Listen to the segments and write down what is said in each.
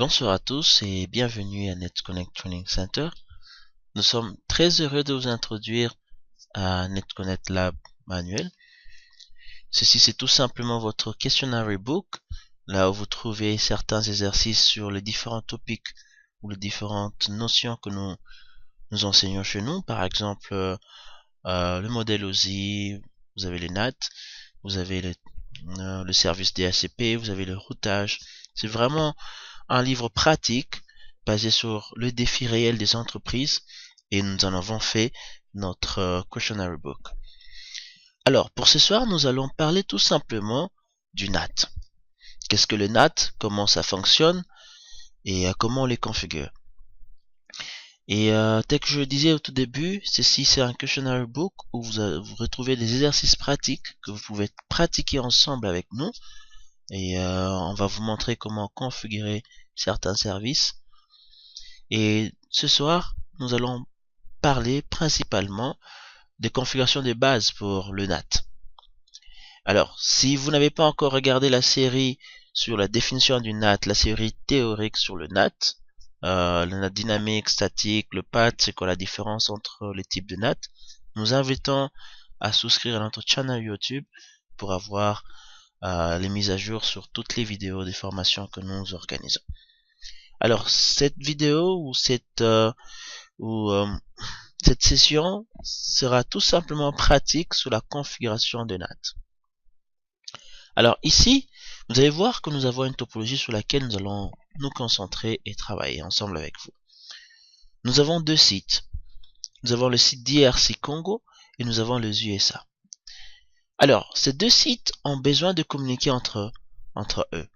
Bonsoir à tous et bienvenue à NetConnect Training Center. Nous sommes très heureux de vous introduire à NetConnect Lab Manuel. Ceci c'est tout simplement votre questionnaire book, là où vous trouvez certains exercices sur les différents topics ou les différentes notions que nous enseignons chez nous. Par exemple, le modèle OSI, vous avez les NAT, vous avez le service DHCP, vous avez le routage. C'est vraiment un livre pratique basé sur le défi réel des entreprises et nous en avons fait notre questionnaire book. Alors, pour ce soir, nous allons parler tout simplement du NAT. Qu'est-ce que le NAT, comment ça fonctionne et comment on les configure. Et tel que je le disais au tout début, ceci c'est un questionnaire book où vous retrouvez des exercices pratiques que vous pouvez pratiquer ensemble avec nous. Et on va vous montrer comment configurer certains services. Et ce soir, nous allons parler principalement des configurations de base pour le NAT. Alors, si vous n'avez pas encore regardé la série sur la définition du NAT, la série théorique sur le NAT, le NAT dynamique, statique, le PAT, c'est quoi la différence entre les types de NAT, nous invitons à souscrire à notre channel YouTube pour avoir les mises à jour sur toutes les vidéos des formations que nous organisons. Alors, cette vidéo ou cette session sera tout simplement pratique sur la configuration de NAT. Alors ici, vous allez voir que nous avons une topologie sur laquelle nous allons nous concentrer et travailler ensemble avec vous. Nous avons deux sites. Nous avons le site d'IRC Congo et nous avons les USA. Alors, ces deux sites ont besoin de communiquer entre eux.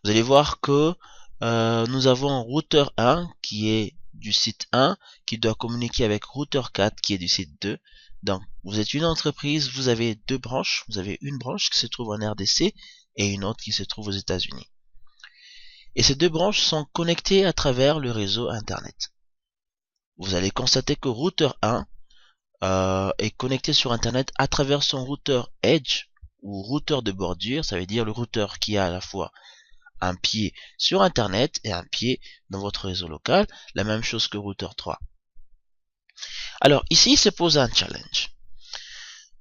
Vous allez voir que nous avons routeur 1 qui est du site 1 qui doit communiquer avec routeur 4 qui est du site 2. Donc, vous êtes une entreprise, vous avez deux branches. Vous avez une branche qui se trouve en RDC et une autre qui se trouve aux États-Unis. Et ces deux branches sont connectées à travers le réseau Internet. Vous allez constater que routeur 1 est connecté sur Internet à travers son routeur Edge ou routeur de bordure. Ça veut dire le routeur qui a à la fois un pied sur Internet et un pied dans votre réseau local. La même chose que routeur 3. Alors ici, il se pose un challenge.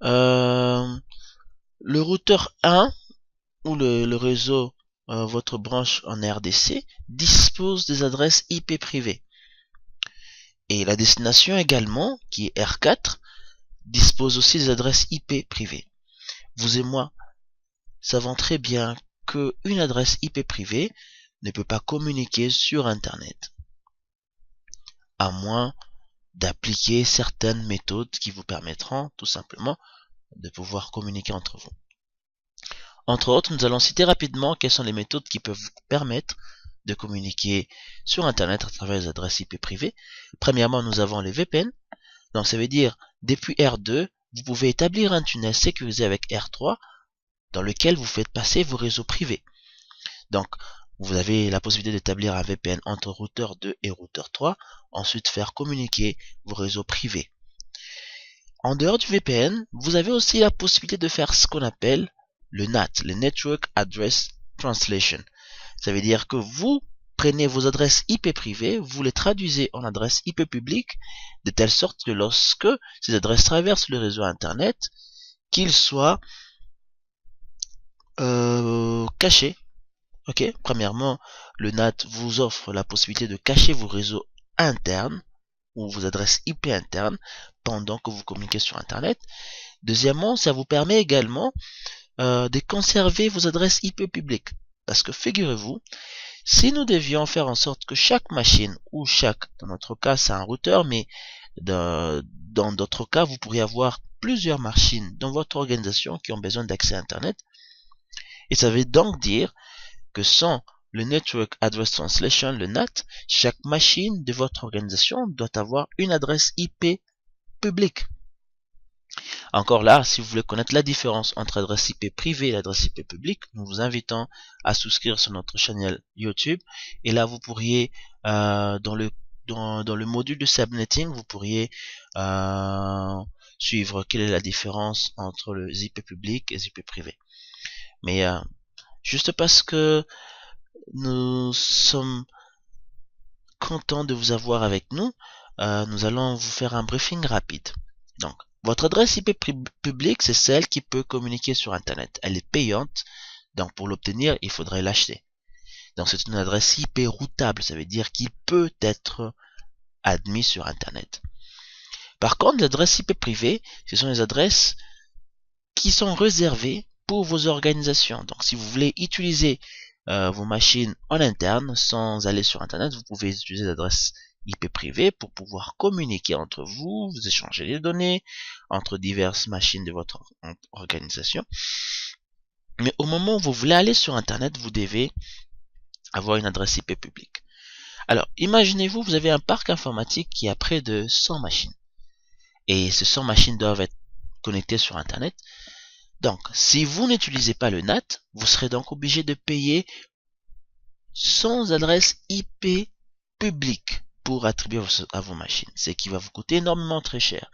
Le routeur 1 ou le réseau, votre branche en RDC, dispose des adresses IP privées. Et la destination également, qui est R4, dispose aussi des adresses IP privées. Vous et moi savons très bien qu'une adresse IP privée ne peut pas communiquer sur Internet, à moins d'appliquer certaines méthodes qui vous permettront tout simplement de pouvoir communiquer entre vous. Entre autres, nous allons citer rapidement quelles sont les méthodes qui peuvent vous permettre de communiquer sur Internet à travers les adresses IP privées. Premièrement, nous avons les VPN. Donc, ça veut dire, depuis R2, vous pouvez établir un tunnel sécurisé avec R3 dans lequel vous faites passer vos réseaux privés. Donc, vous avez la possibilité d'établir un VPN entre routeur 2 et routeur 3, ensuite faire communiquer vos réseaux privés. En dehors du VPN, vous avez aussi la possibilité de faire ce qu'on appelle le NAT, le Network Address Translation. Ça veut dire que vous prenez vos adresses IP privées, vous les traduisez en adresses IP publiques, de telle sorte que lorsque ces adresses traversent le réseau Internet, qu'ils soient cachés. Ok, premièrement, le NAT vous offre la possibilité de cacher vos réseaux internes ou vos adresses IP internes pendant que vous communiquez sur Internet. Deuxièmement, ça vous permet également de conserver vos adresses IP publiques. Parce que figurez-vous, si nous devions faire en sorte que chaque machine, ou dans notre cas c'est un routeur, mais dans d'autres cas vous pourriez avoir plusieurs machines dans votre organisation qui ont besoin d'accès à Internet. Et ça veut donc dire que sans le Network Address Translation, le NAT, chaque machine de votre organisation doit avoir une adresse IP publique. Encore là, si vous voulez connaître la différence entre l'adresse IP privée et l'adresse IP publique, nous vous invitons à souscrire sur notre chaîne YouTube. Et là, vous pourriez, dans le module de subnetting, vous pourriez suivre quelle est la différence entre les IP publics et les IP privés. Mais juste parce que nous sommes contents de vous avoir avec nous. Nous allons vous faire un briefing rapide. Donc, votre adresse IP publique, c'est celle qui peut communiquer sur Internet. Elle est payante, donc pour l'obtenir, il faudrait l'acheter. Donc, c'est une adresse IP routable, ça veut dire qu'il peut être admis sur Internet. Par contre, l'adresse IP privée, ce sont les adresses qui sont réservées pour vos organisations. Donc, si vous voulez utiliser vos machines en interne sans aller sur Internet, vous pouvez utiliser l'adresse IP privée pour pouvoir communiquer entre vous, vous échanger les données entre diverses machines de votre organisation. Mais au moment où vous voulez aller sur Internet, vous devez avoir une adresse IP publique. Alors, imaginez-vous, vous avez un parc informatique qui a près de 100 machines. Et ces 100 machines doivent être connectées sur Internet. Donc, si vous n'utilisez pas le NAT, vous serez donc obligé de payer sans adresse IP publique pour attribuer à vos machines, ce qui va vous coûter énormément très cher.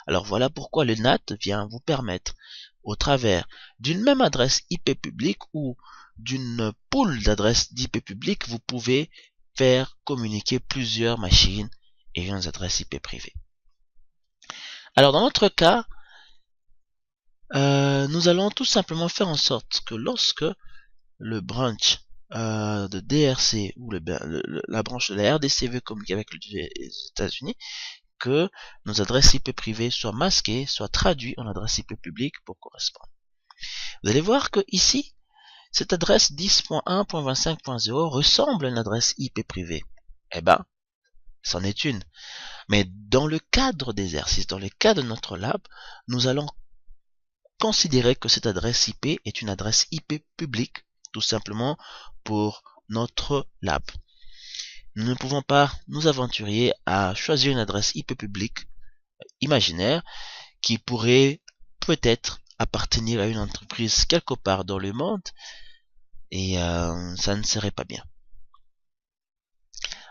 Alors voilà pourquoi le NAT vient vous permettre, au travers d'une même adresse IP publique ou d'une pool d'adresses d'IP publique, vous pouvez faire communiquer plusieurs machines et une adresse IP privée. Alors dans notre cas, nous allons tout simplement faire en sorte que lorsque le branch de DRC ou la branche de la RDC veut communiquer avec les États-Unis, que nos adresses IP privées soient masquées, soient traduites en adresse IP publique pour correspondre. Vous allez voir que ici, cette adresse 10.1.25.0 ressemble à une adresse IP privée. Eh ben, c'en est une. Mais dans le cadre d'exercice, dans le cadre de notre lab, nous allons considérer que cette adresse IP est une adresse IP publique, tout simplement pour notre lab. Nous ne pouvons pas nous aventurer à choisir une adresse IP publique imaginaire qui pourrait peut-être appartenir à une entreprise quelque part dans le monde et ça ne serait pas bien.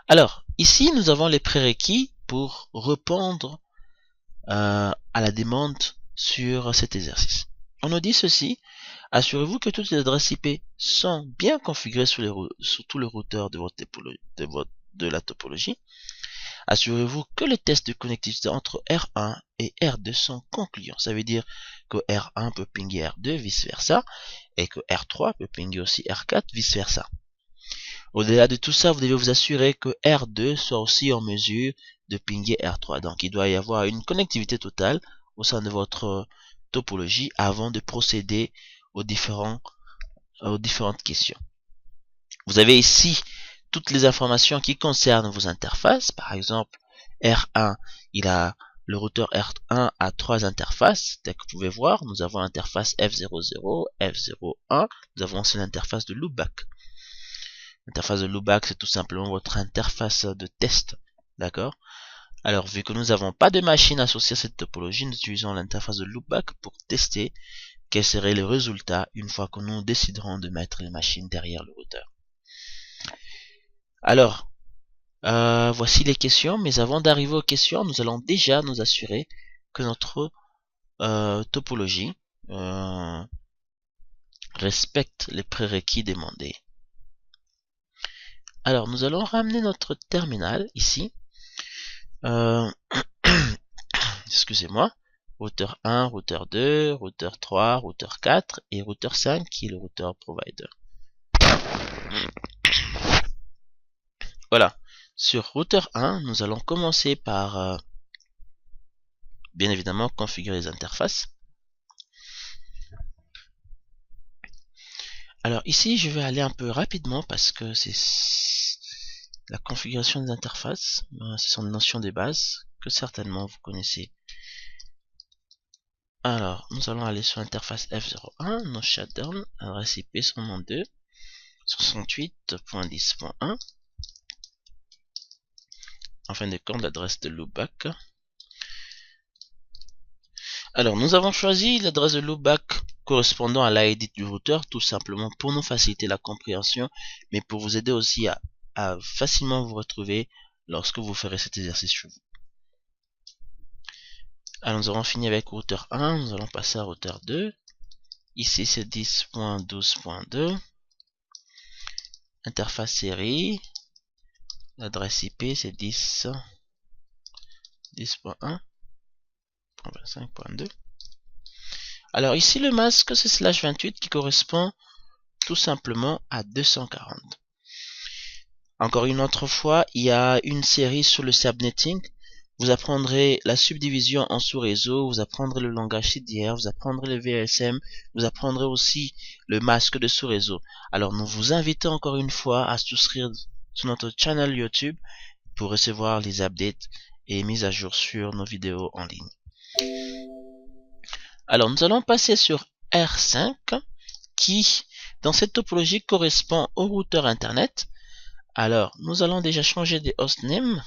Alors, ici nous avons les prérequis pour répondre à la demande sur cet exercice. On nous dit ceci: assurez-vous que toutes les adresses IP sont bien configurées sur tous les routeurs de la topologie. Assurez-vous que les tests de connectivité entre R1 et R2 sont concluants. Ça veut dire que R1 peut pinguer R2, vice versa, et que R3 peut pinguer aussi R4, vice versa. Au-delà de tout ça, vous devez vous assurer que R2 soit aussi en mesure de pinguer R3. Donc il doit y avoir une connectivité totale au sein de votre topologie avant de procéder aux différentes questions. Vous avez ici toutes les informations qui concernent vos interfaces. Par exemple, R1, le routeur R1 a 3 interfaces. Tel que vous pouvez voir, nous avons l'interface F00, F01. Nous avons aussi l'interface de loopback. L'interface de loopback, c'est tout simplement votre interface de test. D'accord? Alors, vu que nous n'avons pas de machine associée à cette topologie, nous utilisons l'interface de loopback pour tester quels seraient les résultats une fois que nous déciderons de mettre les machines derrière le routeur. Alors, voici les questions, mais avant d'arriver aux questions, nous allons déjà nous assurer que notre topologie respecte les prérequis demandés. Alors, nous allons ramener notre terminal ici. Excusez-moi. Routeur 1, routeur 2, routeur 3, routeur 4 et routeur 5 qui est le routeur provider. Voilà. Sur routeur 1, nous allons commencer par bien évidemment configurer les interfaces. Alors ici, je vais aller un peu rapidement parce que c'est la configuration des interfaces. Ce sont des notions de base que certainement vous connaissez. Alors, nous allons aller sur l'interface F01, no shutdown, adresse IP 192, 68.10.1. En fin de compte, l'adresse de loopback. Alors, nous avons choisi l'adresse de loopback correspondant à l'ID du routeur, tout simplement pour nous faciliter la compréhension, mais pour vous aider aussi à facilement vous retrouver lorsque vous ferez cet exercice chez vous. Alors, nous avons fini avec routeur 1, nous allons passer à routeur 2. Ici, c'est 10.12.2. interface série, l'adresse IP c'est 10.1.25.2. Alors ici le masque c'est /28 qui correspond tout simplement à 240. Encore une autre fois, il y a une série sur le subnetting. Vous apprendrez la subdivision en sous-réseau, vous apprendrez le langage CDR, vous apprendrez le VSM, vous apprendrez aussi le masque de sous-réseau. Alors nous vous invitons encore une fois à souscrire sur notre channel YouTube pour recevoir les updates et mises à jour sur nos vidéos en ligne. Alors nous allons passer sur R5 qui dans cette topologie correspond au routeur internet. Alors nous allons déjà changer des hostnames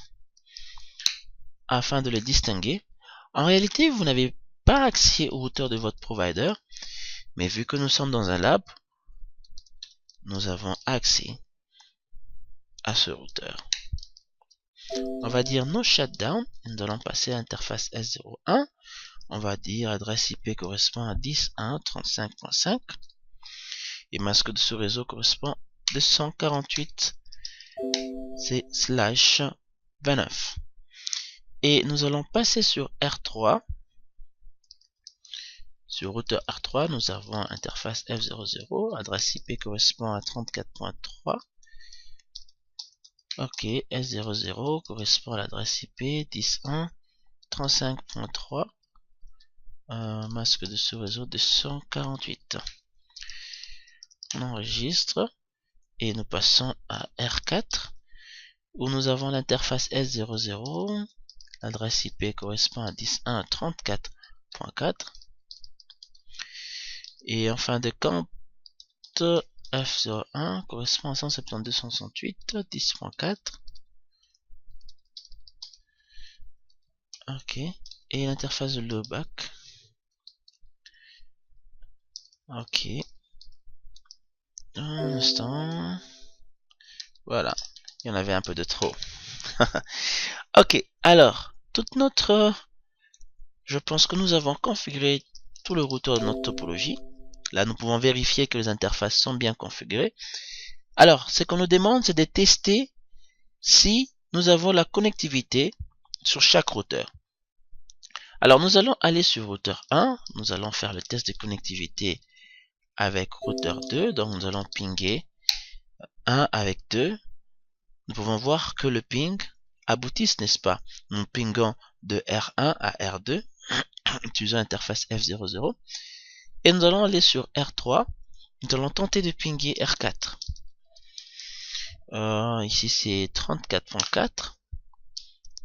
afin de les distinguer. En réalité, vous n'avez pas accès au routeur de votre provider, mais vu que nous sommes dans un lab, nous avons accès à ce routeur. On va dire no shutdown, nous allons passer à l'interface S01, on va dire adresse IP correspond à 10.1.35.5 et masque de ce réseau correspond à 248, c'est /29. Et nous allons passer sur R3. Sur routeur R3, nous avons interface F00, adresse IP correspond à 34.3. Ok, S00 correspond à l'adresse IP 10.1.35.3. Masque de ce réseau 248. On enregistre et nous passons à R4 où nous avons l'interface S00. L'adresse IP correspond à 10.1.34.4 et en fin de compte F01 correspond à 172.168 10.4. Ok, et l'interface de loopback. Ok, un instant, voilà, il y en avait un peu de trop. Ok, alors toute notre, je pense que nous avons configuré tout le routeur de notre topologie. Là, nous pouvons vérifier que les interfaces sont bien configurées. Alors, ce qu'on nous demande, c'est de tester si nous avons la connectivité sur chaque routeur. Alors, nous allons aller sur routeur 1. Nous allons faire le test de connectivité avec routeur 2. Donc, nous allons pinguer 1 avec 2. Nous pouvons voir que le ping aboutit, n'est-ce pas? Nous pingons de R1 à R2, utilisant l'interface F00. Et nous allons aller sur R3. Nous allons tenter de pinguer R4. Ici c'est 34.4.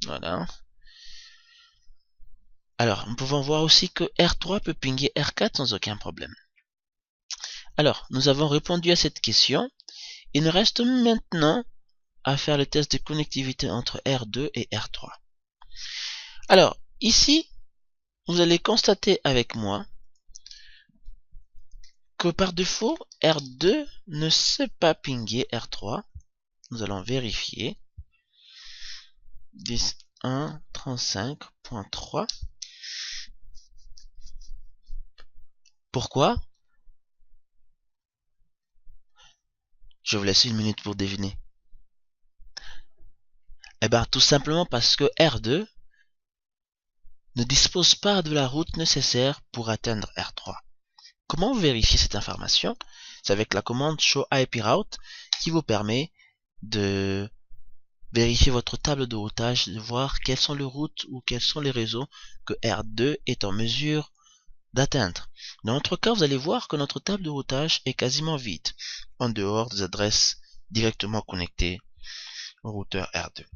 Voilà. Alors, nous pouvons voir aussi que R3 peut pinguer R4 sans aucun problème. Alors, nous avons répondu à cette question. Il nous reste maintenant à faire le test de connectivité entre R2 et R3. Alors, ici, vous allez constater avec moi que par défaut, R2 ne sait pas pinguer R3. Nous allons vérifier. 10.1.35.3. Pourquoi? Je vous laisse une minute pour deviner. Eh bien, tout simplement parce que R2 ne dispose pas de la route nécessaire pour atteindre R3. Comment vérifier cette information? C'est avec la commande show IP route qui vous permet de vérifier votre table de routage, de voir quelles sont les routes ou quels sont les réseaux que R2 est en mesure d'atteindre. Dans notre cas, vous allez voir que notre table de routage est quasiment vide, en dehors des adresses directement connectées au routeur R2.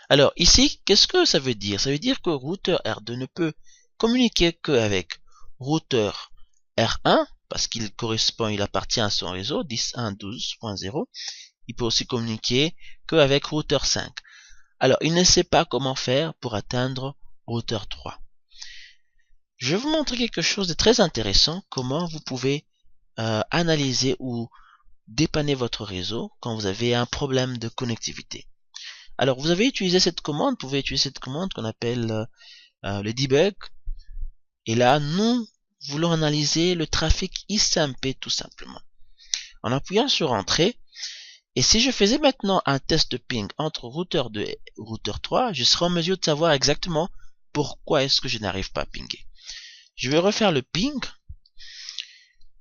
Alors ici, qu'est-ce que ça veut dire? Ça veut dire que routeur R2 ne peut communiquer qu'avec routeur R1, parce qu'il correspond, il appartient à son réseau 10.1.12.0. Il peut aussi communiquer qu'avec routeur 5. Alors, il ne sait pas comment faire pour atteindre routeur 3. Je vais vous montrer quelque chose de très intéressant, comment vous pouvez analyser ou dépanner votre réseau quand vous avez un problème de connectivité. Alors, vous avez utilisé cette commande, vous pouvez utiliser cette commande qu'on appelle le debug. Et là, nous voulons analyser le trafic ICMP tout simplement. en appuyant sur Entrée. Et si je faisais maintenant un test de ping entre routeur 2 et routeur 3, je serais en mesure de savoir exactement pourquoi est-ce que je n'arrive pas à pinguer. Je vais refaire le ping.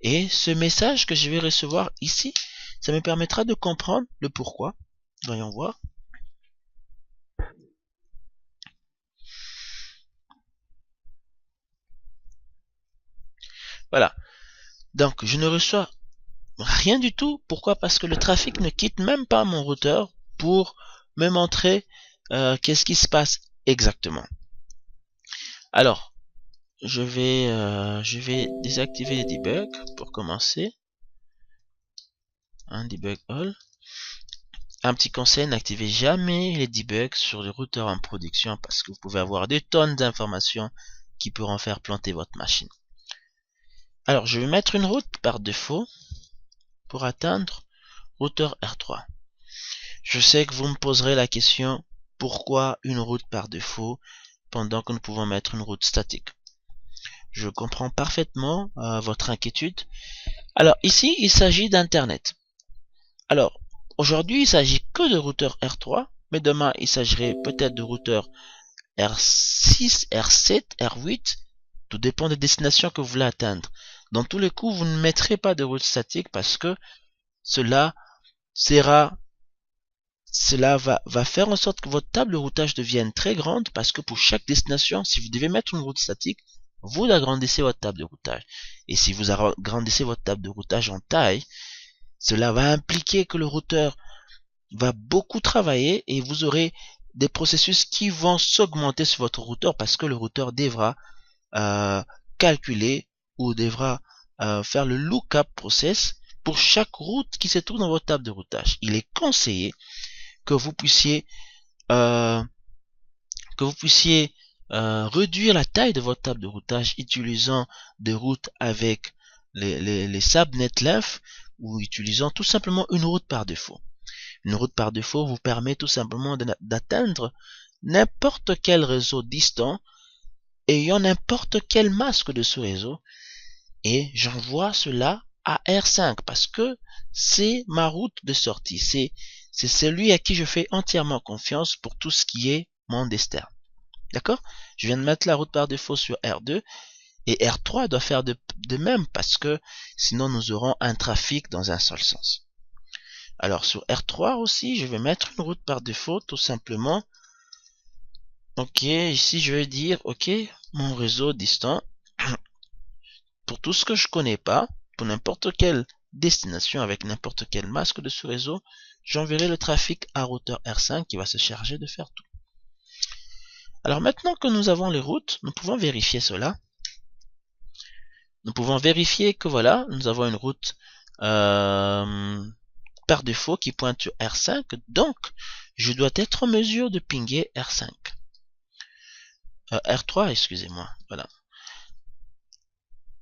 Et ce message que je vais recevoir ici, ça me permettra de comprendre le pourquoi. Voyons voir. Voilà. Donc, je ne reçois rien du tout. Pourquoi? Parce que le trafic ne quitte même pas mon routeur pour me montrer qu'est-ce qui se passe exactement. Alors, je vais désactiver les debugs pour commencer. Un debug all. Un petit conseil, n'activez jamais les debugs sur les routeurs en production parce que vous pouvez avoir des tonnes d'informations qui pourront faire planter votre machine. Alors, je vais mettre une route par défaut pour atteindre routeur R3. Je sais que vous me poserez la question, pourquoi une route par défaut pendant que nous pouvons mettre une route statique? Je comprends parfaitement votre inquiétude. Alors, ici, il s'agit d'Internet. Alors, aujourd'hui, il s'agit que de routeur R3, mais demain, il s'agirait peut-être de routeur R6, R7, R8, tout dépend des destinations que vous voulez atteindre. Dans tous les coups, vous ne mettrez pas de route statique parce que cela va faire en sorte que votre table de routage devienne très grande parce que pour chaque destination, si vous devez mettre une route statique, vous agrandissez votre table de routage. Et si vous agrandissez votre table de routage en taille, cela va impliquer que le routeur va beaucoup travailler et vous aurez des processus qui vont s'augmenter sur votre routeur parce que le routeur devra calculer ou devra faire le lookup process pour chaque route qui se trouve dans votre table de routage. Il est conseillé que vous puissiez réduire la taille de votre table de routage utilisant des routes avec les subnet length ou utilisant tout simplement une route par défaut. Une route par défaut vous permet tout simplement d'atteindre n'importe quel réseau distant ayant n'importe quel masque de ce réseau et j'envoie cela à R5 parce que c'est ma route de sortie. C'est celui à qui je fais entièrement confiance pour tout ce qui est mon destin. D'accord? Je viens de mettre la route par défaut sur R2 et R3 doit faire de même parce que sinon nous aurons un trafic dans un seul sens. Alors sur R3 aussi, je vais mettre une route par défaut tout simplement. Ok, ici je vais dire, ok, mon réseau distant, pour tout ce que je connais pas, pour n'importe quelle destination avec n'importe quel masque de ce réseau, j'enverrai le trafic à routeur R5 qui va se charger de faire tout. Alors maintenant que nous avons les routes, nous pouvons vérifier cela. Nous pouvons vérifier que voilà, nous avons une route par défaut qui pointe sur R5, donc je dois être en mesure de pinguer R5. R3, excusez-moi, voilà.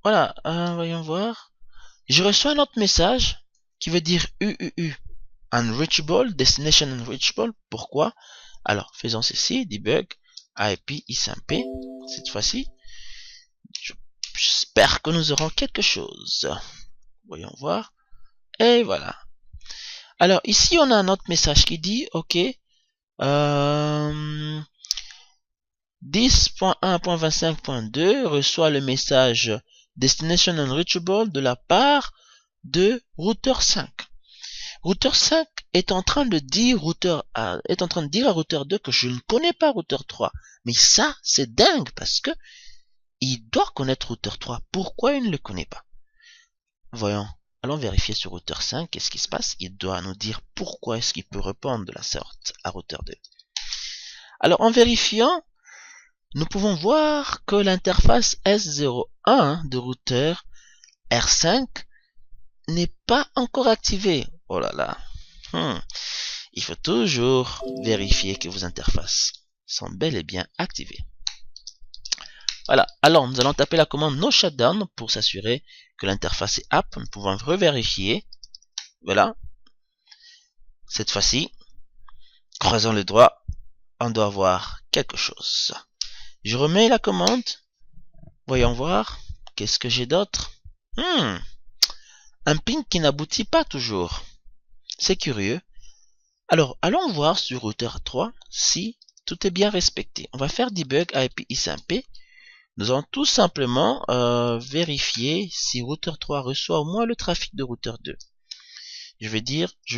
Voilà, voyons voir. Je reçois un autre message qui veut dire UUU, Unreachable, Destination Unreachable. Pourquoi? Alors, faisons ceci, debug, IP ISMP, cette fois-ci. J'espère que nous aurons quelque chose. Voyons voir. Et voilà. Alors, ici, on a un autre message qui dit, OK, 10.1.25.2 reçoit le message Destination Unreachable de la part de routeur 5. Routeur 5 est en train de dire à routeur 2 que je ne connais pas routeur 3. Mais ça, c'est dingue parce que il doit connaître routeur 3. Pourquoi il ne le connaît pas? Voyons. Allons vérifier sur routeur 5. Qu'est-ce qui se passe? Il doit nous dire pourquoi est-ce qu'il peut répondre de la sorte à routeur 2. Alors, en vérifiant, nous pouvons voir que l'interface S01 de routeur R5 n'est pas encore activée. Oh là là. Il faut toujours vérifier que vos interfaces sont bel et bien activées. Voilà. Alors, nous allons taper la commande no shutdown pour s'assurer que l'interface est app. Nous pouvons revérifier. Voilà. Cette fois-ci, croisons les doigts. On doit voir quelque chose. Je remets la commande. Voyons voir. Qu'est-ce que j'ai d'autre? un ping qui n'aboutit pas toujours. C'est curieux. Alors, allons voir sur routeur 3 si tout est bien respecté. On va faire debug IP ISMP. Nous allons tout simplement vérifier si routeur 3 reçoit au moins le trafic de routeur 2. Je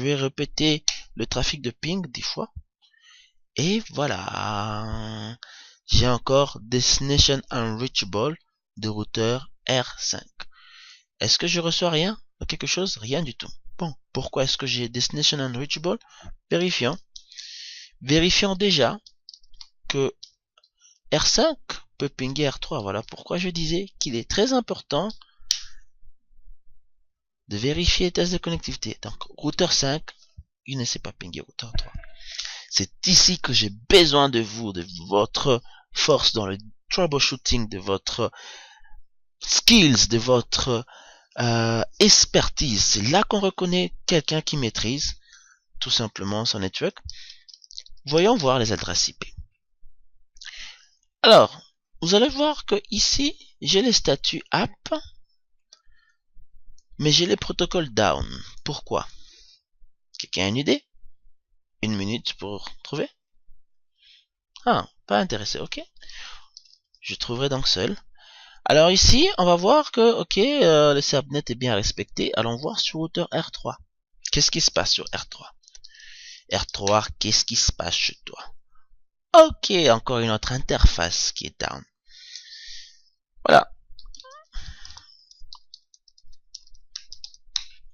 vais répéter le trafic de ping 10 fois. Et voilà. J'ai encore Destination Unreachable de routeur R5. Est-ce que je reçois rien? Quelque chose? Rien du tout. Bon, pourquoi est-ce que j'ai Destination Unreachable? Vérifions. Vérifions déjà que R5 peut pinguer R3. Voilà pourquoi je disais qu'il est très important de vérifier les tests de connectivité. Donc, routeur 5, il ne sait pas pinguer routeur 3. C'est ici que j'ai besoin de vous, de votre force dans le troubleshooting, de votre skills, de votre expertise. C'est là qu'on reconnaît quelqu'un qui maîtrise tout simplement son network. Voyons voir les adresses IP. Alors, vous allez voir que ici, j'ai les statuts app, mais j'ai les protocoles down. Pourquoi? Quelqu'un a une idée? Une minute pour trouver? Ah, pas intéressé, ok. Je trouverai donc seul. Alors ici, on va voir que, ok, le subnet est bien respecté. Allons voir sur routeur R3. Qu'est-ce qui se passe sur R3? R3, qu'est-ce qui se passe chez toi? Ok, encore une autre interface qui est down. Voilà.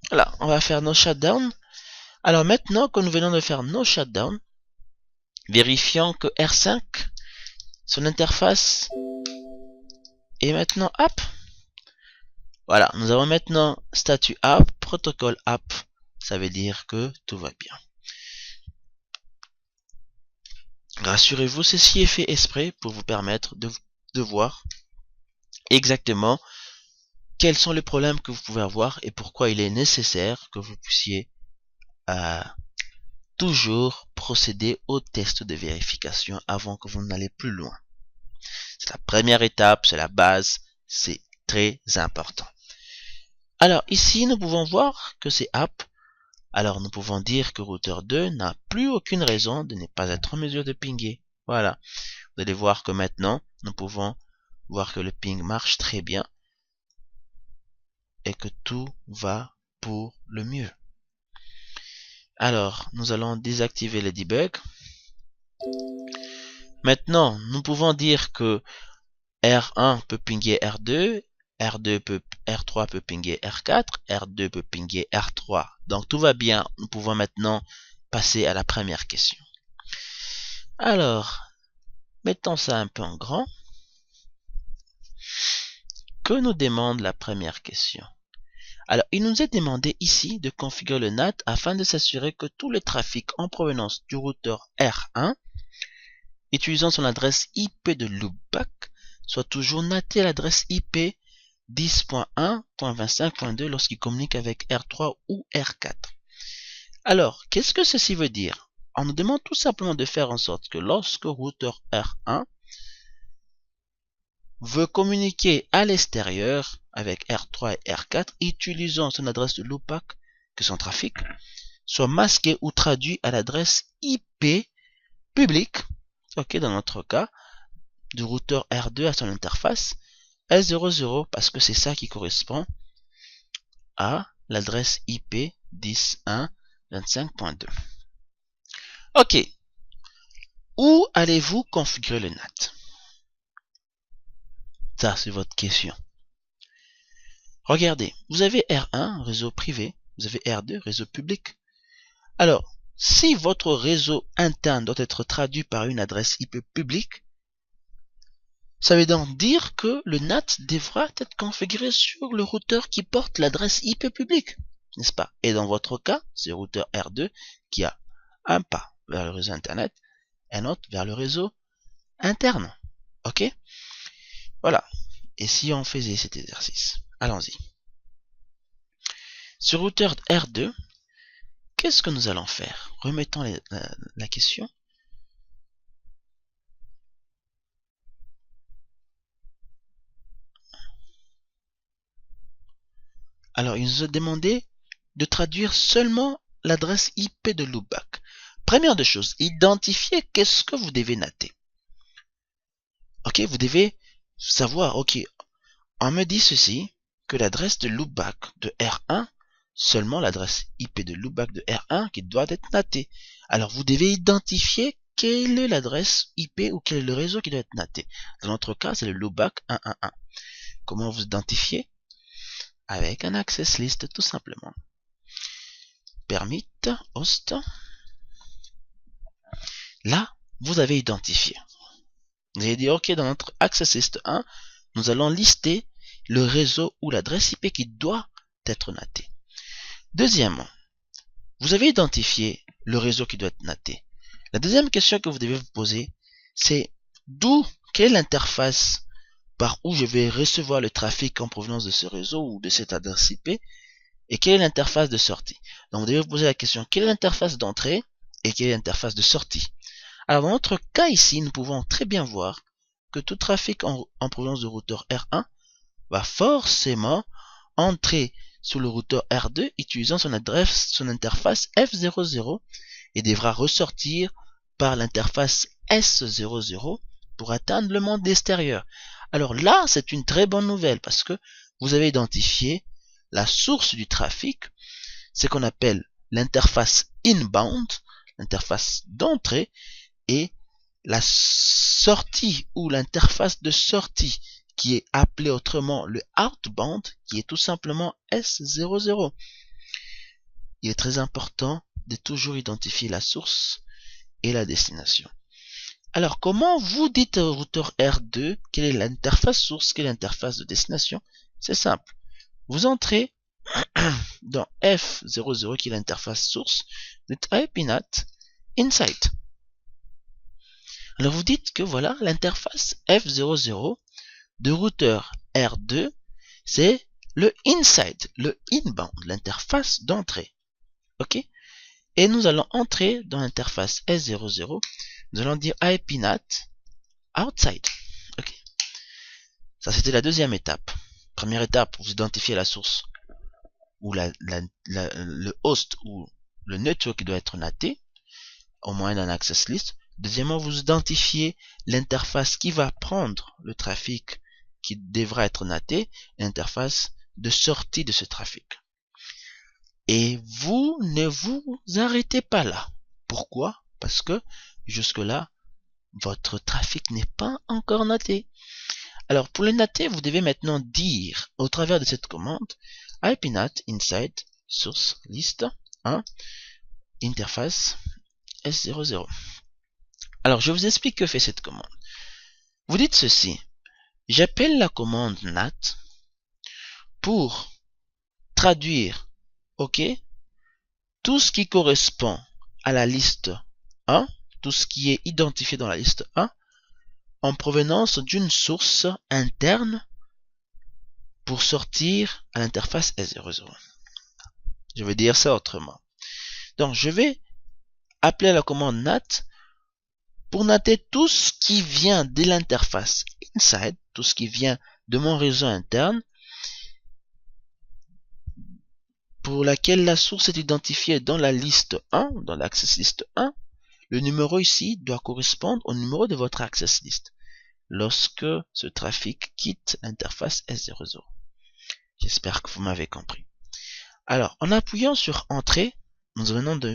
Voilà, on va faire no shutdown. Alors maintenant que nous venons de faire no shutdown, vérifions que R5, son interface est maintenant app. Voilà, nous avons maintenant statut app, protocole app. Ça veut dire que tout va bien. Rassurez-vous, ceci est fait exprès pour vous permettre de voir exactement quels sont les problèmes que vous pouvez avoir et pourquoi il est nécessaire que vous puissiez toujours procéder au test de vérification avant que vous n'allez plus loin. C'est la première étape, c'est la base, c'est très important. Alors ici, nous pouvons voir que c'est app. Alors nous pouvons dire que routeur 2 n'a plus aucune raison de ne pas être en mesure de pinguer. Voilà. Vous allez voir que maintenant, nous pouvons voir que le ping marche très bien et que tout va pour le mieux. Alors, nous allons désactiver le debug. Maintenant, nous pouvons dire que R1 peut pinguer R2, R3 peut pinguer R4, R2 peut pinguer R3. Donc tout va bien, nous pouvons maintenant passer à la première question. Alors, mettons ça un peu en grand. Que nous demande la première question? Alors, il nous est demandé ici de configurer le NAT afin de s'assurer que tout le trafic en provenance du routeur R1 utilisant son adresse IP de loopback soit toujours naté à l'adresse IP 10.1.25.2 lorsqu'il communique avec R3 ou R4. Alors, qu'est-ce que ceci veut dire? On nous demande tout simplement de faire en sorte que lorsque routeur R1 veut communiquer à l'extérieur avec R3 et R4 utilisant son adresse de loopback, que son trafic soit masqué ou traduit à l'adresse IP publique, ok, dans notre cas, du routeur R2 à son interface S00 parce que c'est ça qui correspond à l'adresse IP 10.1.25.2. Ok. Où allez-vous configurer le NAT? Ça, c'est votre question. Regardez, vous avez R1, réseau privé, vous avez R2, réseau public. Alors, si votre réseau interne doit être traduit par une adresse IP publique, ça veut donc dire que le NAT devra être configuré sur le routeur qui porte l'adresse IP publique, n'est-ce pas? Et dans votre cas, c'est le routeur R2 qui a un pas vers le réseau Internet, un autre vers le réseau interne. Ok? Voilà. Et si on faisait cet exercice? Allons-y. Sur routeur R2, qu'est-ce que nous allons faire? Remettons la question. Alors, il nous a demandé de traduire seulement l'adresse IP de loopback. Première des choses, identifier qu'est-ce que vous devez natter. Ok, vous devez savoir, ok, on me dit ceci, que l'adresse de loopback de R1, seulement l'adresse IP de loopback de R1 qui doit être nattée. Alors, vous devez identifier quelle est l'adresse IP ou quel est le réseau qui doit être natté. Dans notre cas, c'est le loopback 111. Comment vous identifiez? Avec un access list, tout simplement. Permit host. Là, vous avez identifié. Vous allez dire, ok, dans notre access list 1, nous allons lister le réseau ou l'adresse IP qui doit être nattée. Deuxièmement, vous avez identifié le réseau qui doit être naté. La deuxième question que vous devez vous poser, c'est quelle est l'interface par où je vais recevoir le trafic en provenance de ce réseau ou de cette adresse IP et quelle est l'interface de sortie. Donc vous devez vous poser la question, quelle est l'interface d'entrée et quelle est l'interface de sortie. Alors dans notre cas ici, nous pouvons très bien voir que tout trafic en provenance du routeur R1 va forcément entrer sur le routeur R2 utilisant son interface F00 et devra ressortir par l'interface S00 pour atteindre le monde extérieur. Alors là, c'est une très bonne nouvelle parce que vous avez identifié la source du trafic, ce qu'on appelle l'interface inbound, l'interface d'entrée, et la sortie ou l'interface de sortie qui est appelé autrement le outbound, qui est tout simplement S00. Il est très important de toujours identifier la source et la destination. Alors, comment vous dites au routeur R2 quelle est l'interface source, quelle est l'interface de destination? C'est simple. Vous entrez dans F00 qui est l'interface source, vous dites IPNAT inside. Alors vous dites que voilà l'interface F00 de routeur R2, c'est le inside, le inbound, l'interface d'entrée. Ok? Et nous allons entrer dans l'interface S00. Nous allons dire IPNAT outside. Ok? Ça, c'était la deuxième étape. Première étape, vous identifiez la source ou le host ou le network qui doit être naté, au moins d'un access list. Deuxièmement, vous identifiez l'interface qui va prendre le trafic qui devra être naté, l'interface de sortie de ce trafic. Et vous ne vous arrêtez pas là. Pourquoi? Parce que jusque-là, votre trafic n'est pas encore naté. Alors pour le natter, vous devez maintenant dire au travers de cette commande IPNAT inside source list 1 interface S00. Alors je vous explique que fait cette commande. Vous dites ceci. J'appelle la commande NAT pour traduire, ok, tout ce qui correspond à la liste 1, tout ce qui est identifié dans la liste 1, en provenance d'une source interne pour sortir à l'interface S00. Je vais dire ça autrement. Donc je vais appeler la commande NAT pour natter tout ce qui vient de l'interface inside, tout ce qui vient de mon réseau interne, pour laquelle la source est identifiée dans la liste 1, dans l'access list 1, le numéro ici doit correspondre au numéro de votre access list lorsque ce trafic quitte l'interface S00. J'espère que vous m'avez compris. Alors, en appuyant sur Entrée, nous venons de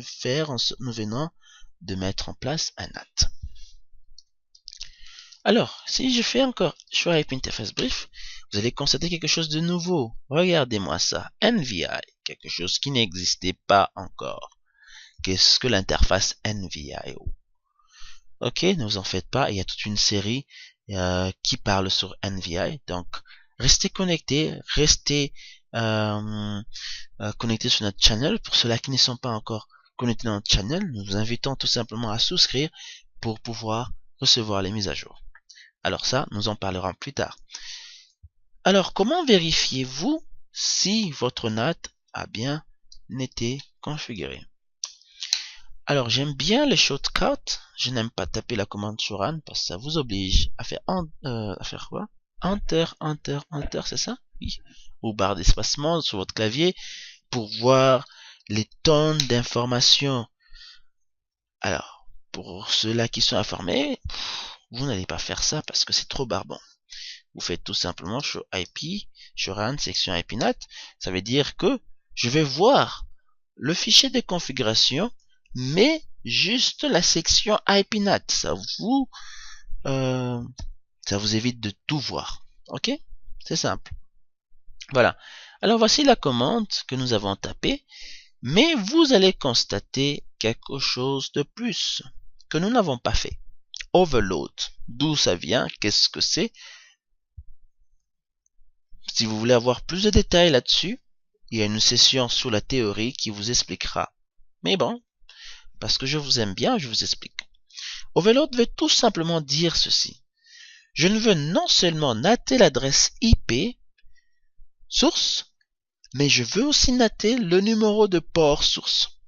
mettre en place un NAT. Alors, si je fais encore choix IP interface brief, vous allez constater quelque chose de nouveau. Regardez-moi ça. NVI, quelque chose qui n'existait pas encore. Qu'est-ce que l'interface NVIO? Ok, ne vous en faites pas, il y a toute une série qui parle sur NVI. Donc, restez connectés, restez connectés sur notre channel. Pour ceux-là qui ne sont pas encore connectés dans notre channel, nous vous invitons tout simplement à souscrire pour pouvoir recevoir les mises à jour. Alors ça, nous en parlerons plus tard. Alors, comment vérifiez-vous si votre NAT a bien été configuré? Alors, j'aime bien les shortcuts. Je n'aime pas taper la commande sur run parce que ça vous oblige à faire quoi? Enter, c'est ça? Oui. ou barre d'espacement sur votre clavier pour voir les tonnes d'informations. Alors, pour ceux-là qui sont informés, vous n'allez pas faire ça parce que c'est trop barbant. Vous faites tout simplement show IP, show run, section IPNAT. Ça veut dire que je vais voir le fichier de configuration, mais juste la section IPNAT. Ça vous évite de tout voir. Ok? C'est simple. Voilà. Alors voici la commande que nous avons tapée, mais vous allez constater quelque chose de plus que nous n'avons pas fait. Overload. D'où ça vient? Qu'est-ce que c'est? Si vous voulez avoir plus de détails là-dessus, il y a une session sur la théorie qui vous expliquera. Mais bon, parce que je vous aime bien, je vous explique. Overload veut tout simplement dire ceci. Je ne veux non seulement natter l'adresse IP source, mais je veux aussi natter le numéro de port source.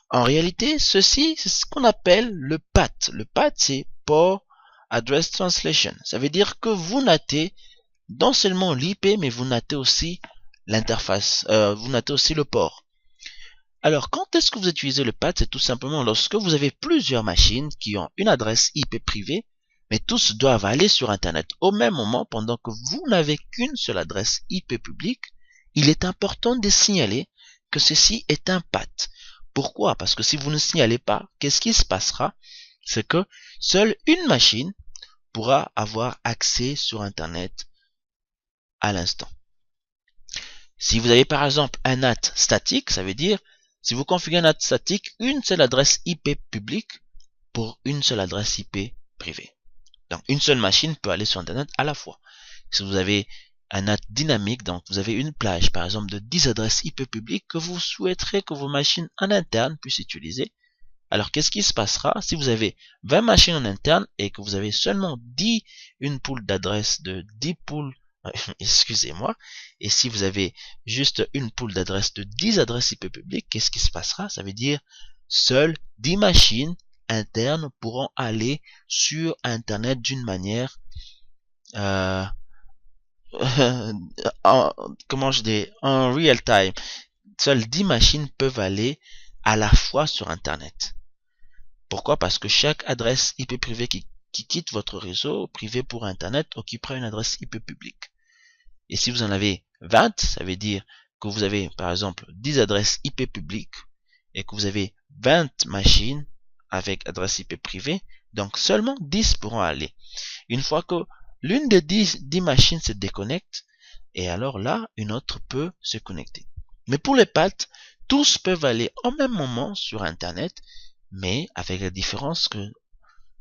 En réalité, ceci, c'est ce qu'on appelle le PAT. Le PAT, c'est Port Address Translation. Ça veut dire que vous nattez non seulement l'IP, mais vous nattez aussi l'interface, vous nattez aussi le port. Alors, quand est-ce que vous utilisez le PAT? C'est tout simplement lorsque vous avez plusieurs machines qui ont une adresse IP privée, mais tous doivent aller sur Internet au même moment pendant que vous n'avez qu'une seule adresse IP publique. Il est important de signaler que ceci est un PAT. Pourquoi? Parce que si vous ne signalez pas, qu'est-ce qui se passera? C'est que seule une machine pourra avoir accès sur Internet à l'instant. Si vous avez par exemple un NAT statique, ça veut dire, si vous configurez un NAT statique, une seule adresse IP publique pour une seule adresse IP privée. Donc une seule machine peut aller sur Internet à la fois. Si vous avez un NAT dynamique, donc vous avez une plage par exemple de 10 adresses IP publiques que vous souhaiterez que vos machines en interne puissent utiliser. Alors qu'est-ce qui se passera si vous avez 20 machines en interne et que vous avez seulement une pool d'adresses de 10 pools, excusez-moi, et si vous avez juste une pool d'adresses de 10 adresses IP publiques, qu'est-ce qui se passera? Ça veut dire seules 10 machines internes pourront aller sur Internet d'une manière en real time. Seules 10 machines peuvent aller à la fois sur Internet. Pourquoi? Parce que chaque adresse IP privée qui quitte votre réseau privé pour Internet occupera une adresse IP publique. Et si vous en avez 20, ça veut dire que vous avez par exemple 10 adresses IP publiques et que vous avez 20 machines avec adresse IP privée, donc seulement 10 pourront aller. Une fois que l'une des 10 machines se déconnecte, et alors là, une autre peut se connecter. Mais pour les PAT, tous peuvent aller au même moment sur Internet, mais avec la différence que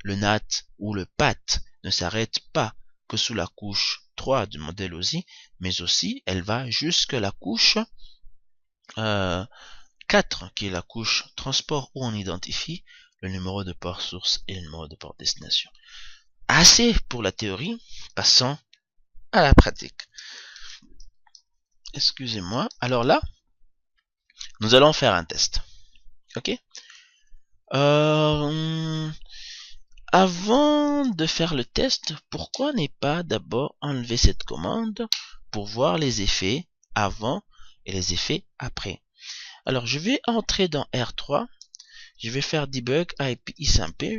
le NAT ou le PAT ne s'arrête pas que sous la couche 3 du modèle OSI, mais aussi elle va jusque la couche 4, qui est la couche transport où on identifie le numéro de port source et le numéro de port destination. Assez pour la théorie, passons à la pratique. Excusez-moi. Alors là, nous allons faire un test. Ok? Avant de faire le test, pourquoi ne pas d'abord enlever cette commande pour voir les effets avant et les effets après? Alors, je vais entrer dans R3. Je vais faire debug IP ISMP.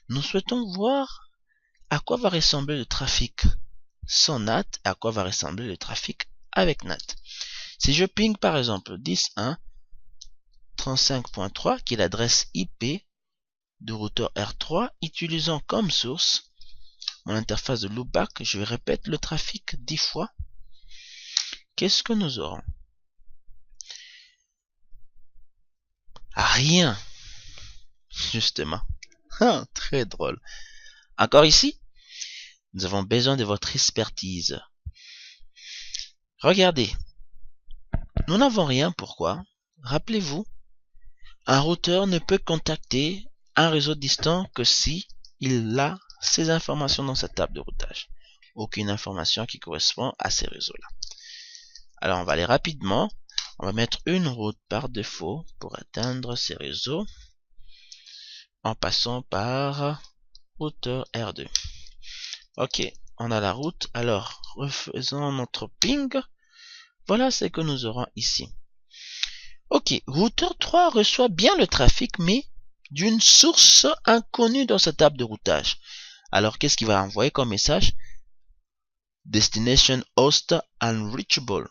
Nous souhaitons voir à quoi va ressembler le trafic sans NAT et à quoi va ressembler le trafic avec NAT. Si je ping par exemple 10.1.35.3 qui est l'adresse IP du routeur R3 utilisant comme source mon interface de loopback, je répète le trafic 10 fois. Qu'est-ce que nous aurons? Rien. Justement. Très drôle. Encore ici, nous avons besoin de votre expertise. Regardez. Nous n'avons rien. Pourquoi? Rappelez-vous, un routeur ne peut contacter un réseau distant que si il a ces informations dans sa table de routage. Aucune information qui correspond à ces réseaux-là. Alors on va aller rapidement. On va mettre une route par défaut pour atteindre ces réseaux en passant par routeur R2. Ok, on a la route. Alors refaisons notre ping Voilà ce que nous aurons ici. Ok, routeur 3 reçoit bien le trafic, mais d'une source inconnue dans sa table de routage. Alors, qu'est-ce qu'il va envoyer comme message? Destination host unreachable.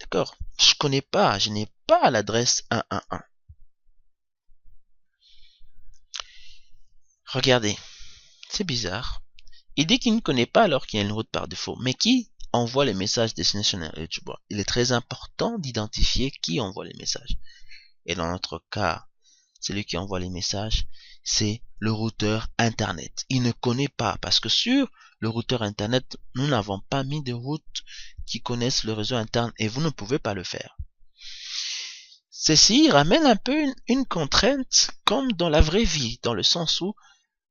D'accord? Je connais pas, je n'ai pas l'adresse 111. Regardez, c'est bizarre. Il dit qu'il ne connaît pas alors qu'il y a une route par défaut. Mais qui envoie les messages destination unreachable? Il est très important d'identifier qui envoie les messages. Et dans notre cas, celui qui envoie les messages, c'est le routeur Internet. Il ne connaît pas parce que sur le routeur Internet, nous n'avons pas mis de routes qui connaissent le réseau interne et vous ne pouvez pas le faire. Ceci ramène un peu une contrainte comme dans la vraie vie, dans le sens où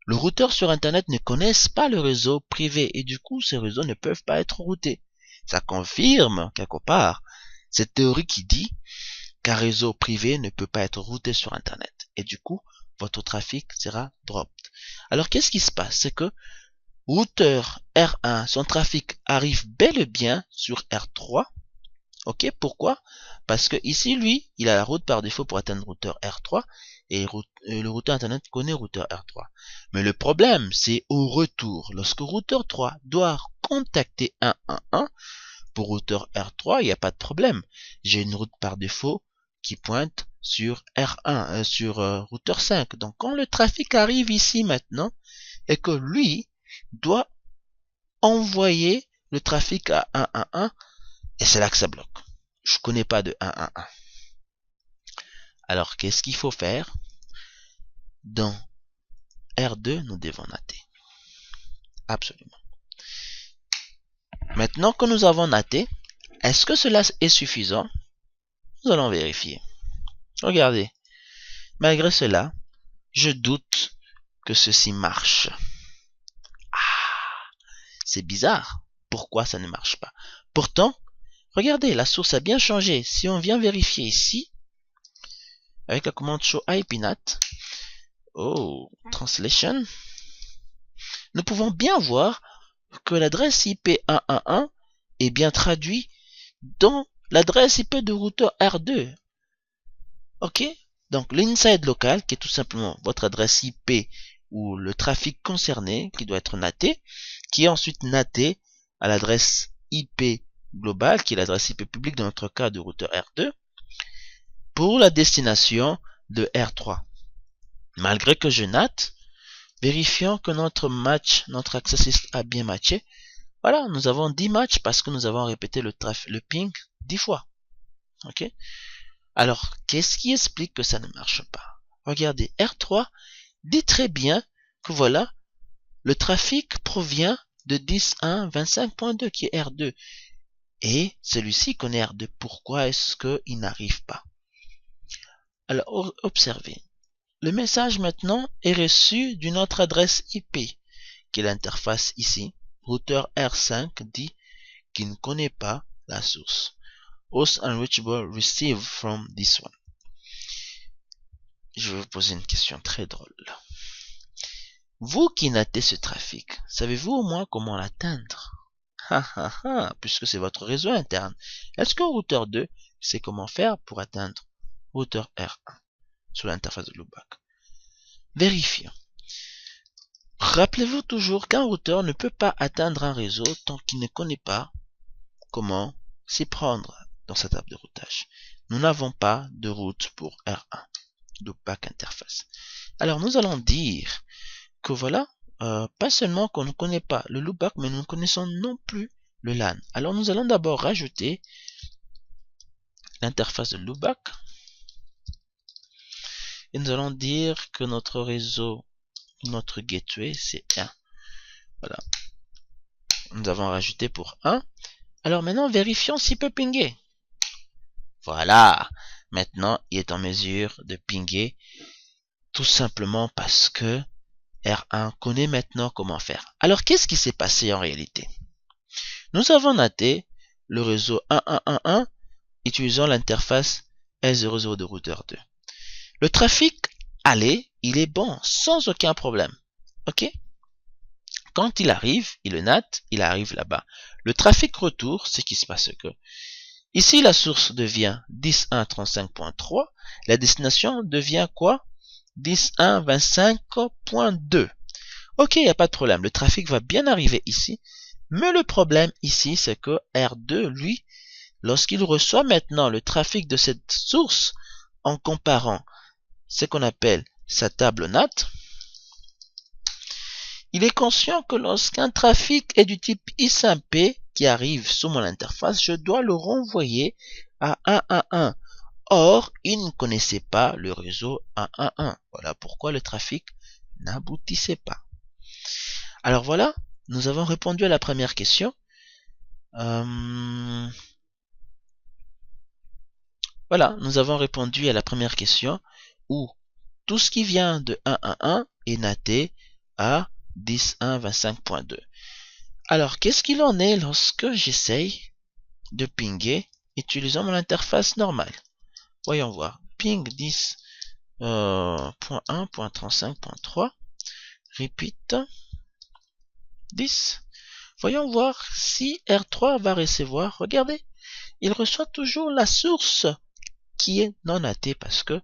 le routeur sur Internet ne connaissent pas le réseau privé et du coup, ces réseaux ne peuvent pas être routés. Ça confirme, quelque part, cette théorie qui dit qu'un réseau privé ne peut pas être routé sur Internet. Et du coup, votre trafic sera dropped. Alors, qu'est-ce qui se passe? C'est que routeur R1, son trafic arrive bel et bien sur R3. Ok, pourquoi? Parce que ici, lui, il a la route par défaut pour atteindre routeur R3 et le routeur Internet connaît routeur R3. Mais le problème, c'est au retour. Lorsque routeur 3 doit contacter 111 pour routeur R3, il n'y a pas de problème. J'ai une route par défaut qui pointe sur R1, sur routeur 5. Donc, quand le trafic arrive ici maintenant et que lui doit envoyer le trafic à 111, et c'est là que ça bloque. Je connais pas de 111. Alors, qu'est-ce qu'il faut faire? Dans R2, nous devons natter. Absolument. Maintenant que nous avons naté, est-ce que cela est suffisant? Nous allons vérifier. Regardez. Malgré cela, je doute que ceci marche. Ah, c'est bizarre. Pourquoi ça ne marche pas? Pourtant, regardez, la source a bien changé. Si on vient vérifier ici, avec la commande show ipnat, translation, nous pouvons bien voir que l'adresse IP 111 est bien traduite dans l'adresse IP de routeur R2. Ok? Donc l'inside local, qui est tout simplement votre adresse IP ou le trafic concerné, qui doit être naté, qui est ensuite naté à l'adresse IP globale, qui est l'adresse IP publique dans notre cas de routeur R2, pour la destination de R3. Malgré que je nate, vérifions que notre match, notre access list a bien matché. Voilà, nous avons 10 matchs parce que nous avons répété le ping 10 fois. Ok? Alors, qu'est-ce qui explique que ça ne marche pas? Regardez, R3 dit très bien que voilà, le trafic provient de 10.1.25.2 qui est R2. Et celui-ci connaît R2. Pourquoi est-ce qu'il n'arrive pas? Alors, observez. Le message maintenant est reçu d'une autre adresse IP, qui est l'interface ici. Routeur R5 dit qu'il ne connaît pas la source. Host unreachable receive from this one. Je vais vous poser une question très drôle. Vous qui natez ce trafic, savez-vous au moins comment l'atteindre? Puisque c'est votre réseau interne. Est-ce que routeur 2 sait comment faire pour atteindre routeur R1 sur l'interface de loopback? Vérifions. Rappelez-vous toujours qu'un routeur ne peut pas atteindre un réseau tant qu'il ne connaît pas comment s'y prendre dans sa table de routage. Nous n'avons pas de route pour R1, loopback interface. Alors nous allons dire que voilà, pas seulement qu'on ne connaît pas le loopback, mais nous ne connaissons non plus le LAN. Alors nous allons d'abord rajouter l'interface de loopback et nous allons dire que notre réseau, notre gateway, c'est 1. Voilà. Nous avons rajouté pour 1. Alors maintenant, vérifions s'il peut pinguer. Voilà. Maintenant, il est en mesure de pinguer tout simplement parce que R1 connaît maintenant comment faire. Alors, qu'est-ce qui s'est passé en réalité? Nous avons naté le réseau 1111 utilisant l'interface L00 de routeur 2. Le trafic aller, il est bon, sans aucun problème. Ok? Quand il arrive, il le nat, il arrive là-bas. Le trafic retour, ce qui se passe que Ici, la source devient 10.1.35.3. La destination devient quoi? 10.1.25.2. Ok, il n'y a pas de problème. Le trafic va bien arriver ici. Mais le problème ici, c'est que R2, lui, lorsqu'il reçoit maintenant le trafic de cette source, en comparant ce qu'on appelle sa table NAT, il est conscient que lorsqu'un trafic est du type I5P qui arrive sur mon interface, je dois le renvoyer à 1.1.1. Or, il ne connaissait pas le réseau 1.1.1. Voilà pourquoi le trafic n'aboutissait pas. Alors voilà, nous avons répondu à la première question. Voilà, nous avons répondu à la première question où tout ce qui vient de 1.1.1 est naté à 10.1.25.2. Alors, qu'est-ce qu'il en est lorsque j'essaye de pinguer utilisant mon interface normale? Voyons voir. Ping 10.1.35.3. Repeat 10. Voyons voir si R3 va recevoir. Regardez, il reçoit toujours la source qui est non natée parce que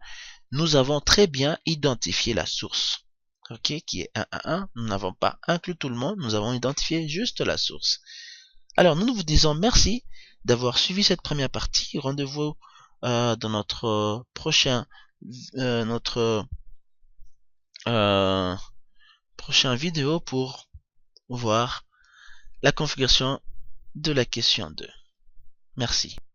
nous avons très bien identifié la source. Ok, qui est 1.1.1. Nous n'avons pas inclus tout le monde, nous avons identifié juste la source. Alors, nous vous disons merci d'avoir suivi cette première partie. Rendez-vous dans notre prochain vidéo pour voir la configuration de la question 2. Merci.